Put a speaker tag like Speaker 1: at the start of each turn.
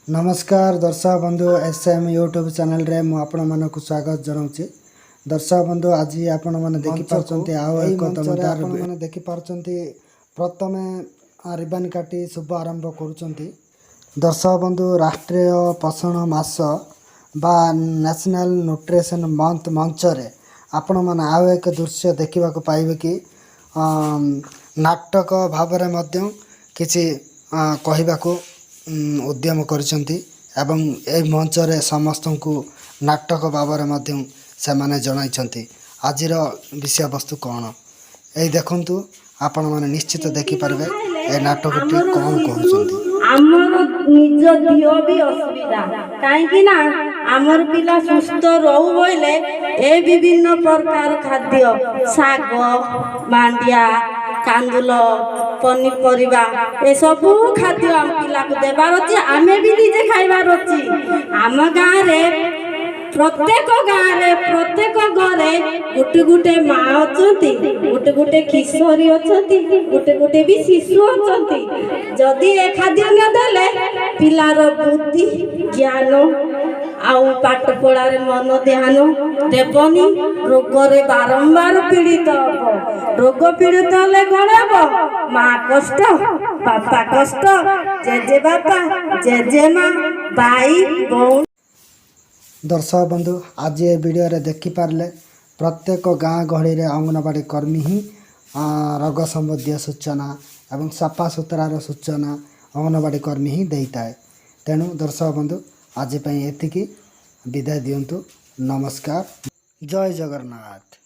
Speaker 1: नमस्कार दर्शक बंधु एसएम यूट्यूब चैनल रे मु आपण मानक स्वागत जनाऊँगी। दर्शक बंधु आज आपण मैंने देखिपार्टी आओ एक दमदार आपण मैंने देखिपार्टी प्रथमे रिबन काटी शुभ आरंभ करुँच। दर्शक बंधु राष्ट्रीय पोषण मास बा नेशनल न्यूट्रिशन मंथ मंच रे आपण मैंने आओ एक दृश्य देखा पाइबे कि नाटक भाव में किसी कहवाक उद्यम करिसेंती एवं ए मंच रे समस्त को नाटक भाव में से माने जणाइछंती। आजिर विषय वस्तु कौन ए देखंतु आपण माने निश्चित देखि परबे ए नाटकटी कौन कहउछंती।
Speaker 2: आमर निज दियो भी असुविधा काहेकि ना आमर पिला सुस्थ रहू बोले ए विभिन्न प्रकार खाद्य साग मांडिया कांदुल पनीपरिया ए सब खाद्य आम पिला को देबार अछि। आमे भी निजे खाइबार अछि। आम गाँव रे प्रत्येक घरे गोटे गोटे माँ अछंती, गोटे गोटे किशोरी अछंती, गोटे गोटे भी शिशु अछंती। जदि ए खाद्य न देले पिलार बुद्धि ज्ञान आउ पाठ पढ़ारे मन ध्यान देवनी रोग रे बारंबार पीड़ित हम। रोग पीड़ित हेले कौन हम माँ कष्ट बापा कष्ट जेजे बापा जेजे माँ भाई बहन।
Speaker 1: दर्शक बंधु आज ये वीडियो रे देखि पारले प्रत्येक गाँ गहली रे अंगनवाड़ी कर्मी ही रोग संबंधी सूचना एवं सफा सुतरार सूचना अंगनवाड़ी कर्मी ही देता है। तेणु दर्शक बंधु आज एतिकी विदाय दियंतु। नमस्कार, जय जगन्नाथ।